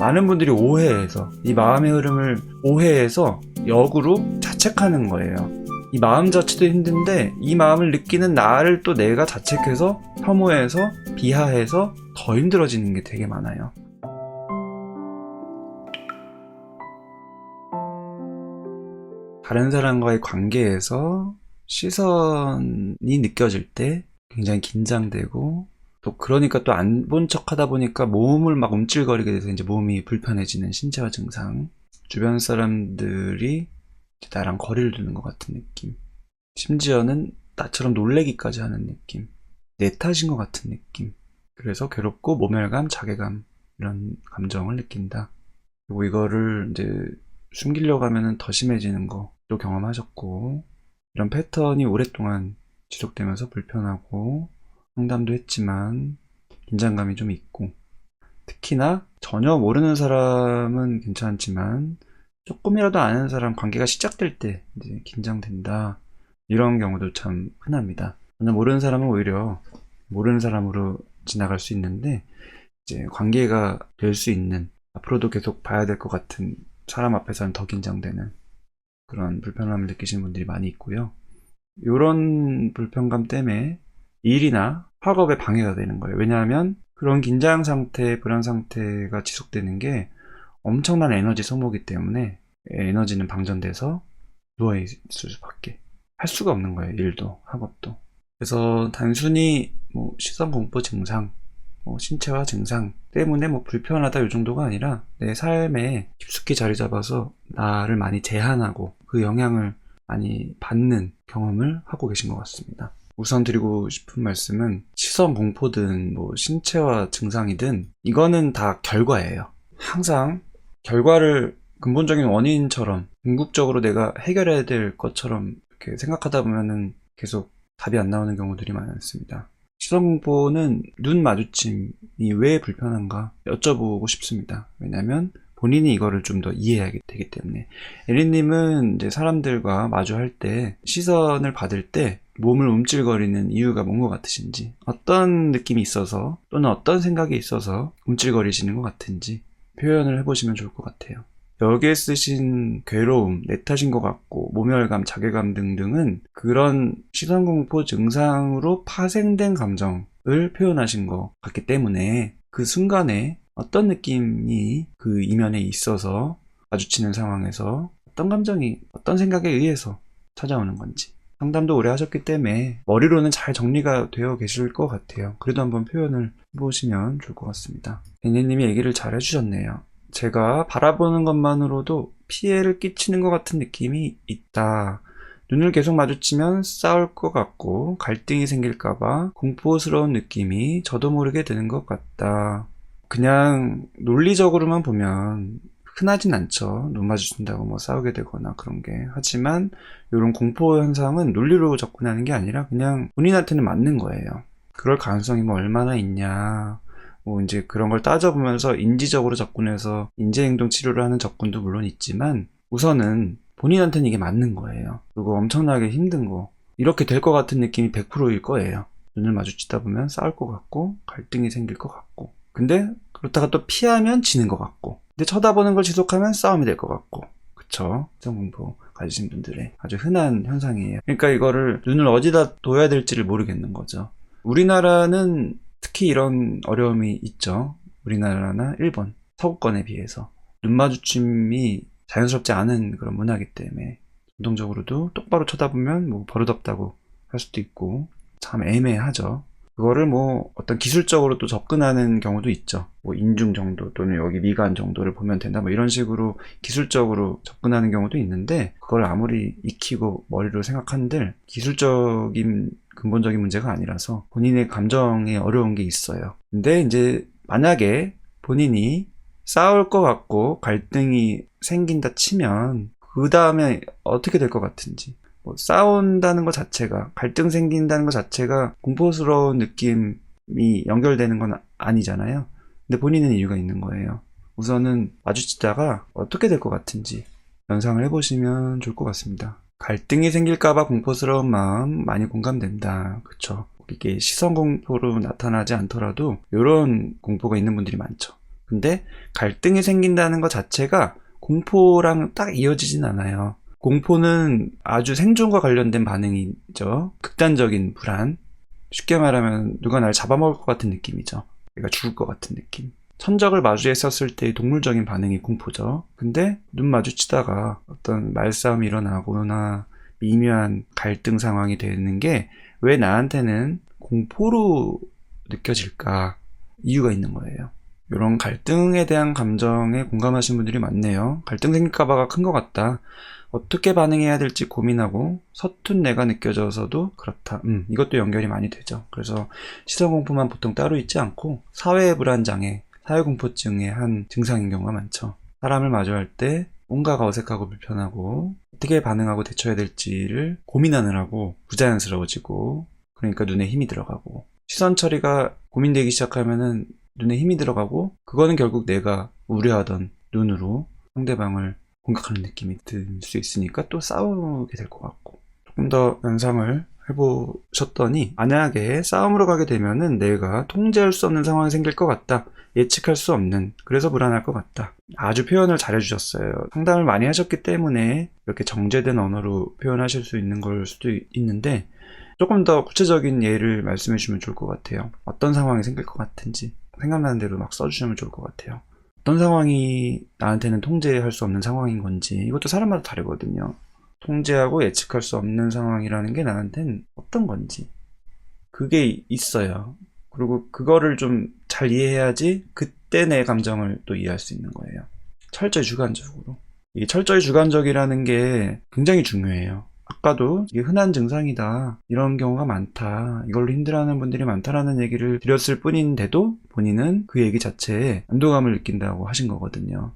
많은 분들이 오해해서 이 마음의 흐름을 오해해서 역으로 자책하는 거예요. 이 마음 자체도 힘든데 이 마음을 느끼는 나를 또 내가 자책해서 혐오해서 비하해서 더 힘들어지는 게 되게 많아요. 다른 사람과의 관계에서 시선이 느껴질 때 굉장히 긴장되고, 또 그러니까 또 안 본 척 하다 보니까 몸을 막 움찔거리게 돼서 이제 몸이 불편해지는 신체화 증상, 주변 사람들이 나랑 거리를 두는 것 같은 느낌, 심지어는 나처럼 놀래기까지 하는 느낌, 내 탓인 것 같은 느낌, 그래서 괴롭고 모멸감, 자괴감, 이런 감정을 느낀다. 그리고 이거를 이제 숨기려고 하면은 더 심해지는 거도 경험하셨고, 이런 패턴이 오랫동안 지속되면서 불편하고, 상담도 했지만 긴장감이 좀 있고, 특히나 전혀 모르는 사람은 괜찮지만 조금이라도 아는 사람, 관계가 시작될 때 이제 긴장된다, 이런 경우도 참 흔합니다. 전혀 모르는 사람은 오히려 모르는 사람으로 지나갈 수 있는데, 이제 관계가 될 수 있는, 앞으로도 계속 봐야 될 것 같은 사람 앞에서는 더 긴장되는 그런 불편함을 느끼시는 분들이 많이 있고요. 이런 불편감 때문에 일이나 학업에 방해가 되는 거예요. 왜냐하면 그런 긴장 상태, 불안 상태가 지속되는 게 엄청난 에너지 소모기 때문에 에너지는 방전돼서 누워있을 수밖에 할 수가 없는 거예요. 일도 학업도. 그래서 단순히 뭐 시선 공포 증상, 신체화 증상 때문에 뭐 불편하다 이 정도가 아니라 내 삶에 깊숙이 자리 잡아서 나를 많이 제한하고 그 영향을 많이 받는 경험을 하고 계신 것 같습니다. 우선 드리고 싶은 말씀은 시선 공포든 뭐 신체화 증상이든 이거는 다 결과예요. 항상 결과를 근본적인 원인처럼 궁극적으로 내가 해결해야 될 것처럼 이렇게 생각하다 보면은 계속 답이 안 나오는 경우들이 많습니다. 시선공포는 눈 마주침이 왜 불편한가 여쭤보고 싶습니다. 왜냐하면 본인이 이거를 좀 더 이해하게 되기 때문에. 에리님은 이제 사람들과 마주할 때 시선을 받을 때 몸을 움찔거리는 이유가 뭔 것 같으신지, 어떤 느낌이 있어서 또는 어떤 생각이 있어서 움찔거리시는 것 같은지 표현을 해보시면 좋을 것 같아요. 여기에 쓰신 괴로움, 내 탓인 것 같고 모멸감, 자괴감 등등은 그런 시선공포 증상으로 파생된 감정을 표현하신 것 같기 때문에 그 순간에 어떤 느낌이 그 이면에 있어서 마주치는 상황에서 어떤 감정이 어떤 생각에 의해서 찾아오는 건지, 상담도 오래 하셨기 때문에 머리로는 잘 정리가 되어 계실 것 같아요. 그래도 한번 표현을 해보시면 좋을 것 같습니다. 애니님이 얘기를 잘 해주셨네요. 제가 바라보는 것만으로도 피해를 끼치는 것 같은 느낌이 있다. 눈을 계속 마주치면 싸울 것 같고 갈등이 생길까봐 공포스러운 느낌이 저도 모르게 드는 것 같다. 그냥 논리적으로만 보면 흔하진 않죠. 눈 마주친다고 뭐 싸우게 되거나 그런 게. 하지만 이런 공포 현상은 논리로 접근하는 게 아니라 그냥 본인한테는 맞는 거예요. 그럴 가능성이 뭐 얼마나 있냐, 뭐 이제 그런 걸 따져보면서 인지적으로 접근해서 인지행동 치료를 하는 접근도 물론 있지만 우선은 본인한테는 이게 맞는 거예요. 그리고 엄청나게 힘든 거, 이렇게 될 것 같은 느낌이 100%일 거예요. 눈을 마주치다 보면 싸울 것 같고 갈등이 생길 것 같고, 근데 그렇다가 또 피하면 지는 것 같고, 근데 쳐다보는 걸 지속하면 싸움이 될 것 같고. 그쵸? 시선공포 가지신 분들의 아주 흔한 현상이에요. 그러니까 이거를 눈을 어디다 둬야 될지를 모르겠는 거죠. 우리나라는 특히 이런 어려움이 있죠. 우리나라나 일본, 서구권에 비해서 눈 마주침이 자연스럽지 않은 그런 문화이기 때문에 전통적으로도 똑바로 쳐다보면 뭐 버릇없다고 할 수도 있고 참 애매하죠. 그거를 뭐 어떤 기술적으로 또 접근하는 경우도 있죠. 뭐 인중 정도 또는 여기 미간 정도를 보면 된다, 뭐 이런 식으로 기술적으로 접근하는 경우도 있는데, 그걸 아무리 익히고 머리로 생각한들 기술적인 근본적인 문제가 아니라서 본인의 감정에 어려운 게 있어요. 근데 이제 만약에 본인이 싸울 것 같고 갈등이 생긴다 치면 그 다음에 어떻게 될 것 같은지, 뭐 싸운다는 것 자체가, 갈등 생긴다는 것 자체가 공포스러운 느낌이 연결되는 건 아니잖아요. 근데 본인은 이유가 있는 거예요. 우선은 마주치다가 어떻게 될 것 같은지 연상을 해보시면 좋을 것 같습니다. 갈등이 생길까봐 공포스러운 마음 많이 공감된다. 그쵸? 이게 시선 공포로 나타나지 않더라도 이런 공포가 있는 분들이 많죠. 근데 갈등이 생긴다는 것 자체가 공포랑 딱 이어지진 않아요. 공포는 아주 생존과 관련된 반응이죠. 극단적인 불안. 쉽게 말하면 누가 날 잡아먹을 것 같은 느낌이죠. 내가 죽을 것 같은 느낌. 천적을 마주했었을 때의 동물적인 반응이 공포죠. 근데 눈 마주치다가 어떤 말싸움이 일어나거나 미묘한 갈등 상황이 되는 게 왜 나한테는 공포로 느껴질까? 이유가 있는 거예요. 이런 갈등에 대한 감정에 공감하시는 분들이 많네요. 갈등 생길까봐가 큰 것 같다. 어떻게 반응해야 될지 고민하고 서툰 내가 느껴져서도 그렇다. 이것도 연결이 많이 되죠. 그래서 시선공포만 보통 따로 있지 않고 사회불안장애, 사회공포증의 한 증상인 경우가 많죠. 사람을 마주할 때 뭔가가 어색하고 불편하고 어떻게 반응하고 대처해야 될지를 고민하느라고 부자연스러워지고, 그러니까 눈에 힘이 들어가고, 시선 처리가 고민되기 시작하면은 눈에 힘이 들어가고, 그거는 결국 내가 우려하던 눈으로 상대방을 공격하는 느낌이 들 수 있으니까 또 싸우게 될 것 같고. 조금 더 연상을 해보셨더니 만약에 싸움으로 가게 되면은 내가 통제할 수 없는 상황이 생길 것 같다. 예측할 수 없는, 그래서 불안할 것 같다. 아주 표현을 잘 해주셨어요. 상담을 많이 하셨기 때문에 이렇게 정제된 언어로 표현하실 수 있는 걸 수도 있는데, 조금 더 구체적인 예를 말씀해 주시면 좋을 것 같아요. 어떤 상황이 생길 것 같은지 생각나는 대로 막 써주시면 좋을 것 같아요. 어떤 상황이 나한테는 통제할 수 없는 상황인 건지, 이것도 사람마다 다르거든요. 통제하고 예측할 수 없는 상황이라는 게 나한테는 어떤 건지, 그게 있어요. 그리고 그거를 좀 잘 이해해야지 그때 내 감정을 또 이해할 수 있는 거예요. 철저히 주관적으로. 이 철저히 주관적이라는 게 굉장히 중요해요. 아까도 이게 흔한 증상이다, 이런 경우가 많다, 이걸로 힘들어하는 분들이 많다라는 얘기를 드렸을 뿐인데도 본인은 그 얘기 자체에 안도감을 느낀다고 하신 거거든요.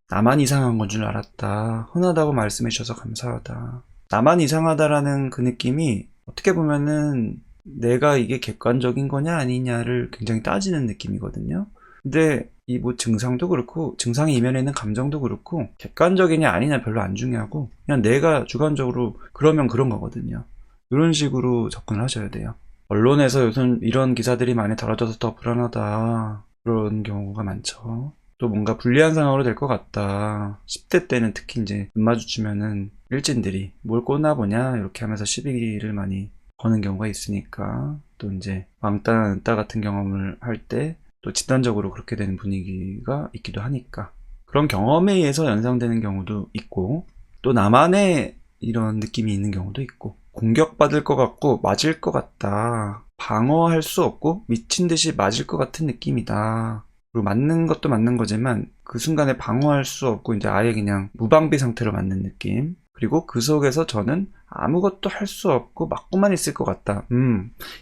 나만 이상한 건 줄 알았다, 흔하다고 말씀해 주셔서 감사하다. 나만 이상하다라는 그 느낌이 어떻게 보면은 내가 이게 객관적인 거냐 아니냐를 굉장히 따지는 느낌이거든요. 근데 이 뭐 증상도 그렇고 증상의 이면에 있는 감정도 그렇고 객관적이냐 아니냐 별로 안 중요하고 그냥 내가 주관적으로 그러면 그런 거거든요. 이런 식으로 접근을 하셔야 돼요. 언론에서 요즘 이런 기사들이 많이 다뤄져서 더 불안하다, 그런 경우가 많죠. 또 뭔가 불리한 상황으로 될 것 같다. 10대 때는 특히 이제 눈 마주치면은 일진들이 뭘 꽂나 보냐 이렇게 하면서 시비를 많이 거는 경우가 있으니까, 또 이제 왕따, 은따 같은 경험을 할 때 또 집단적으로 그렇게 되는 분위기가 있기도 하니까, 그런 경험에 의해서 연상되는 경우도 있고, 또 나만의 이런 느낌이 있는 경우도 있고, 공격받을 것 같고 맞을 것 같다, 방어할 수 없고 미친 듯이 맞을 것 같은 느낌이다. 그리고 맞는 것도 맞는 거지만 그 순간에 방어할 수 없고 이제 아예 그냥 무방비 상태로 맞는 느낌. 그리고 그 속에서 저는 아무것도 할 수 없고 맞고만 있을 것 같다.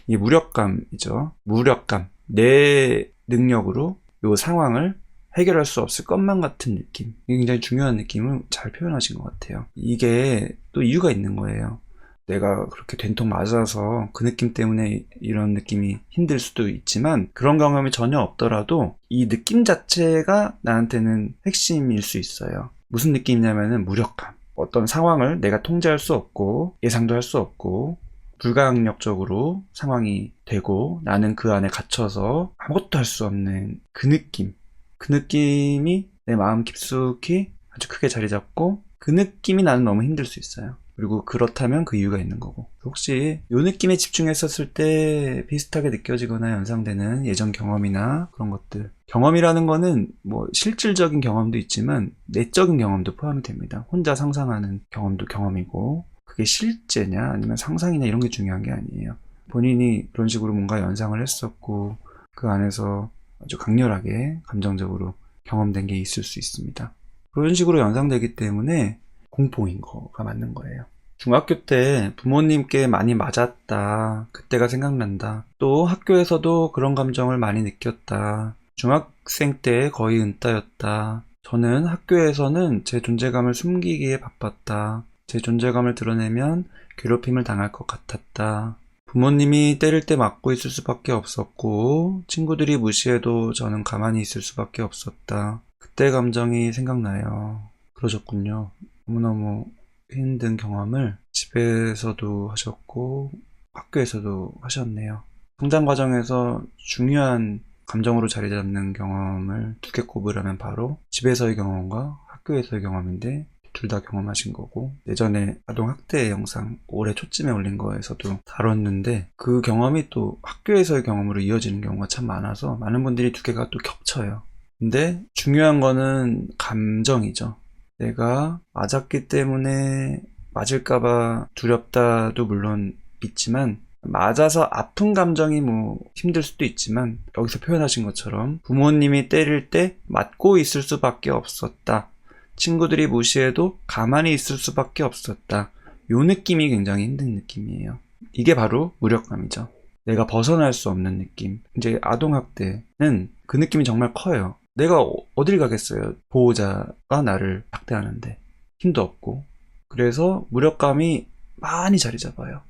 이게 무력감이죠. 무력감. 내 능력으로 이 상황을 해결할 수 없을 것만 같은 느낌. 이게 굉장히 중요한 느낌을 잘 표현하신 것 같아요. 이게 또 이유가 있는 거예요. 내가 그렇게 된통 맞아서 그 느낌 때문에 이런 느낌이 힘들 수도 있지만, 그런 경험이 전혀 없더라도 이 느낌 자체가 나한테는 핵심일 수 있어요. 무슨 느낌이냐면은 무력감. 어떤 상황을 내가 통제할 수 없고 예상도 할 수 없고 불가항력적으로 상황이 되고 나는 그 안에 갇혀서 아무것도 할 수 없는 그 느낌. 그 느낌이 내 마음 깊숙이 아주 크게 자리 잡고, 그 느낌이 나는 너무 힘들 수 있어요. 그리고 그렇다면 그 이유가 있는 거고, 혹시 이 느낌에 집중했었을 때 비슷하게 느껴지거나 연상되는 예전 경험이나 그런 것들. 경험이라는 거는 뭐 실질적인 경험도 있지만 내적인 경험도 포함이 됩니다. 혼자 상상하는 경험도 경험이고, 그게 실제냐 아니면 상상이냐 이런 게 중요한 게 아니에요. 본인이 그런 식으로 뭔가 연상을 했었고 그 안에서 아주 강렬하게 감정적으로 경험된 게 있을 수 있습니다. 그런 식으로 연상되기 때문에 공포인 거가 맞는 거예요. 중학교 때 부모님께 많이 맞았다, 그때가 생각난다. 또 학교에서도 그런 감정을 많이 느꼈다. 중학생 때 거의 은따였다. 저는 학교에서는 제 존재감을 숨기기에 바빴다. 제 존재감을 드러내면 괴롭힘을 당할 것 같았다. 부모님이 때릴 때 맞고 있을 수밖에 없었고 친구들이 무시해도 저는 가만히 있을 수밖에 없었다. 그때 감정이 생각나요. 그러셨군요. 너무너무 힘든 경험을 집에서도 하셨고 학교에서도 하셨네요. 성장 과정에서 중요한 감정으로 자리 잡는 경험을 두 개 꼽으라면 바로 집에서의 경험과 학교에서의 경험인데 둘 다 경험하신 거고, 예전에 아동학대 영상 올해 초쯤에 올린 거에서도 다뤘는데 그 경험이 또 학교에서의 경험으로 이어지는 경우가 참 많아서 많은 분들이 두 개가 또 겹쳐요. 근데 중요한 거는 감정이죠. 내가 맞았기 때문에 맞을까봐 두렵다도 물론 있지만, 맞아서 아픈 감정이 뭐 힘들 수도 있지만, 여기서 표현하신 것처럼 부모님이 때릴 때 맞고 있을 수밖에 없었다, 친구들이 무시해도 가만히 있을 수밖에 없었다, 요 느낌이 굉장히 힘든 느낌이에요. 이게 바로 무력감이죠. 내가 벗어날 수 없는 느낌. 이제 아동학대는 그 느낌이 정말 커요. 내가 어딜 가겠어요. 보호자가 나를 학대하는데 힘도 없고. 그래서 무력감이 많이 자리 잡아요.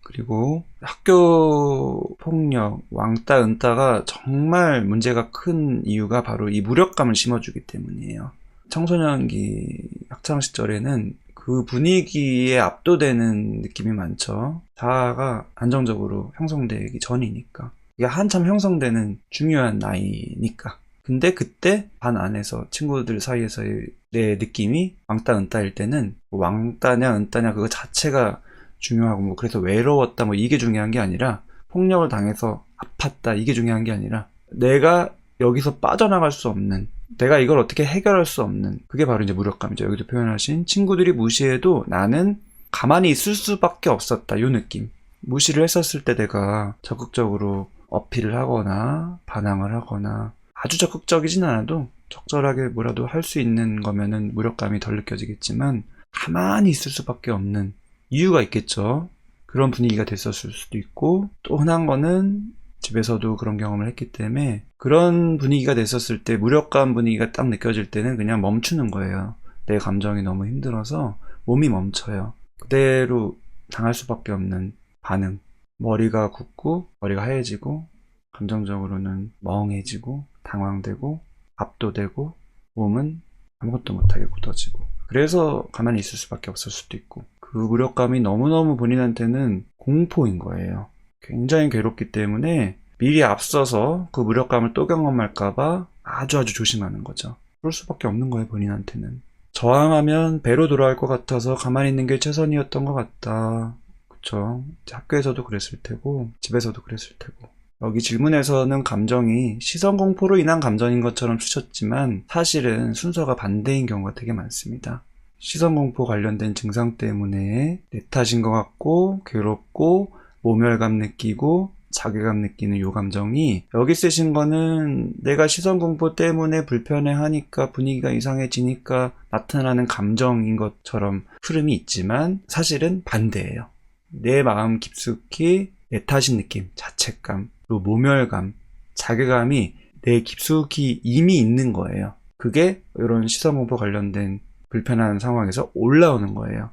그리고 학교 폭력, 왕따, 은따가 정말 문제가 큰 이유가 바로 이 무력감을 심어주기 때문이에요. 청소년기 학창시절에는 그 분위기에 압도되는 느낌이 많죠. 자아가 안정적으로 형성되기 전이니까. 이게 한참 형성되는 중요한 나이니까. 근데 그때 반 안에서 친구들 사이에서의 내 느낌이 왕따 은따일 때는 뭐 왕따냐 은따냐 그거 자체가 중요하고, 뭐 그래서 외로웠다 뭐 이게 중요한 게 아니라, 폭력을 당해서 아팠다 이게 중요한 게 아니라, 내가 여기서 빠져나갈 수 없는, 내가 이걸 어떻게 해결할 수 없는, 그게 바로 이제 무력감이죠. 여기도 표현하신 친구들이 무시해도 나는 가만히 있을 수밖에 없었다, 요 느낌. 무시를 했었을 때 내가 적극적으로 어필을 하거나 반항을 하거나, 아주 적극적이진 않아도 적절하게 뭐라도 할 수 있는 거면은 무력감이 덜 느껴지겠지만, 가만히 있을 수밖에 없는 이유가 있겠죠. 그런 분위기가 됐었을 수도 있고, 또 흔한 거는 집에서도 그런 경험을 했기 때문에 그런 분위기가 됐었을 때, 무력감 분위기가 딱 느껴질 때는 그냥 멈추는 거예요. 내 감정이 너무 힘들어서 몸이 멈춰요. 그대로 당할 수밖에 없는 반응. 머리가 굳고 머리가 하얘지고 감정적으로는 멍해지고 당황되고 압도되고 몸은 아무것도 못하게 굳어지고, 그래서 가만히 있을 수밖에 없을 수도 있고, 그 무력감이 너무너무 본인한테는 공포인 거예요. 굉장히 괴롭기 때문에 미리 앞서서 그 무력감을 또 경험할까봐 아주 조심하는 거죠. 그럴 수밖에 없는 거예요, 본인한테는. 저항하면 배로 돌아갈 것 같아서 가만히 있는 게 최선이었던 것 같다. 그쵸? 학교에서도 그랬을 테고 집에서도 그랬을 테고. 여기 질문에서는 감정이 시선공포로 인한 감정인 것처럼 쓰셨지만 사실은 순서가 반대인 경우가 되게 많습니다. 시선공포 관련된 증상 때문에 내 탓인 것 같고 괴롭고 모멸감 느끼고 자괴감 느끼는 요 감정이, 여기 쓰신 거는 내가 시선공포 때문에 불편해하니까 분위기가 이상해지니까 나타나는 감정인 것처럼 흐름이 있지만 사실은 반대예요. 내 마음 깊숙이 내 탓인 느낌, 자책감, 그리고 모멸감, 자괴감이 내 깊숙이 이미 있는 거예요. 그게 이런 시선공포 관련된 불편한 상황에서 올라오는 거예요.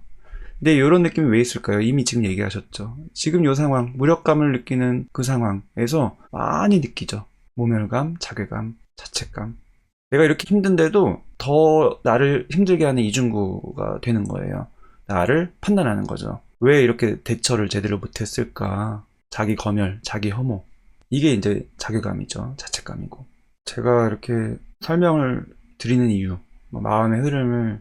근데 이런 느낌이 왜 있을까요? 이미 지금 얘기하셨죠. 지금 이 상황, 무력감을 느끼는 그 상황에서 많이 느끼죠. 모멸감, 자괴감, 자책감. 내가 이렇게 힘든데도 더 나를 힘들게 하는 이중구가 되는 거예요. 나를 판단하는 거죠. 왜 이렇게 대처를 제대로 못했을까? 자기 검열, 자기 혐오. 이게 이제 자괴감이죠. 자책감이고. 제가 이렇게 설명을 드리는 이유, 마음의 흐름을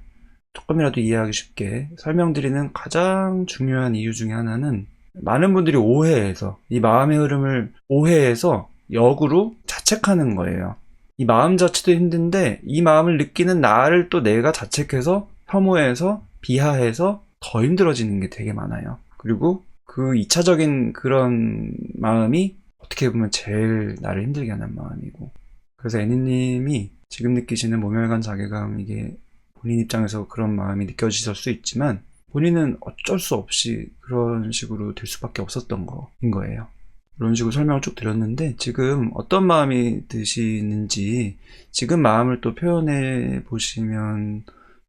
조금이라도 이해하기 쉽게 설명드리는 가장 중요한 이유 중에 하나는, 많은 분들이 오해해서, 이 마음의 흐름을 오해해서 역으로 자책하는 거예요. 이 마음 자체도 힘든데 이 마음을 느끼는 나를 또 내가 자책해서 혐오해서 비하해서 더 힘들어지는 게 되게 많아요. 그리고 그 2차적인 그런 마음이 어떻게 보면 제일 나를 힘들게 하는 마음이고, 그래서 애니님이 지금 느끼시는 모멸감, 자괴감, 이게 본인 입장에서 그런 마음이 느껴지실 수 있지만 본인은 어쩔 수 없이 그런 식으로 될 수밖에 없었던 거인 거예요. 이런 식으로 설명을 쭉 드렸는데 지금 어떤 마음이 드시는지 지금 마음을 또 표현해 보시면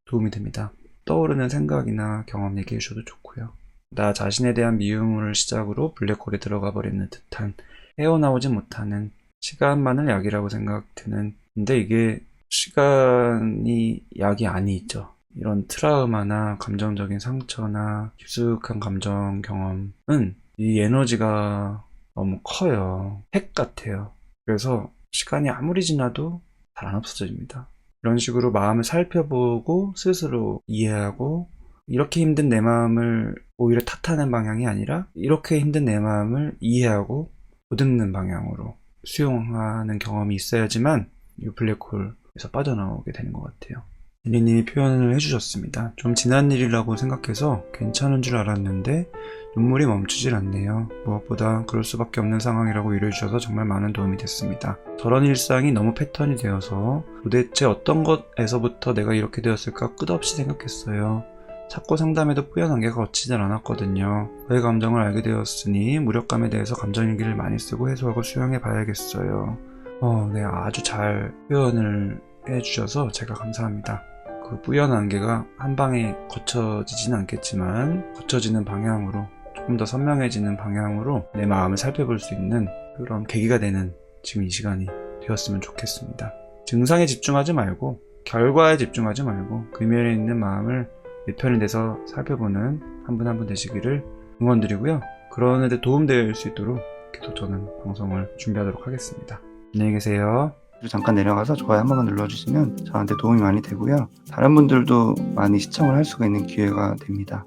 도움이 됩니다. 떠오르는 생각이나 경험 얘기해 주셔도 좋고요. 나 자신에 대한 미움을 시작으로 블랙홀에 들어가 버리는 듯한, 헤어나오지 못하는, 시간만을 약이라고 생각드는, 근데 이게 시간이 약이 아니죠. 이런 트라우마나 감정적인 상처나 깊숙한 감정 경험은 이 에너지가 너무 커요. 핵 같아요. 그래서 시간이 아무리 지나도 잘 안 없어집니다. 이런 식으로 마음을 살펴보고 스스로 이해하고 이렇게 힘든 내 마음을 오히려 탓하는 방향이 아니라 이렇게 힘든 내 마음을 이해하고 보듬는 방향으로 수용하는 경험이 있어야지만 이 블랙홀에서 빠져나오게 되는 것 같아요. 리님이 표현을 해주셨습니다. 좀 지난 일이라고 생각해서 괜찮은 줄 알았는데 눈물이 멈추질 않네요. 무엇보다 그럴 수밖에 없는 상황이라고 위로해주셔서 정말 많은 도움이 됐습니다. 저런 일상이 너무 패턴이 되어서 도대체 어떤 것에서부터 내가 이렇게 되었을까 끝없이 생각했어요. 찾고 상담해도 뿌연 한계가 거치질 않았거든요. 저의 감정을 알게 되었으니 무력감에 대해서 감정일기를 많이 쓰고 해소하고 수용해 봐야겠어요. 네, 아주 잘 표현을 해주셔서 제가 감사합니다. 그 뿌연 안개가 한 방에 거쳐지진 않겠지만 거쳐지는 방향으로 조금 더 선명해지는 방향으로 내 마음을 살펴볼 수 있는 그런 계기가 되는 지금 이 시간이 되었으면 좋겠습니다. 증상에 집중하지 말고 결과에 집중하지 말고 금연에 있는 마음을 내 편이 돼서 살펴보는 한 분 한 분 되시기를 응원드리고요. 그런 데 도움될 수 있도록 계속 저는 방송을 준비하도록 하겠습니다. 안녕히 계세요. 잠깐 내려가서 좋아요 한 번만 눌러주시면 저한테 도움이 많이 되고요. 다른 분들도 많이 시청을 할 수가 있는 기회가 됩니다.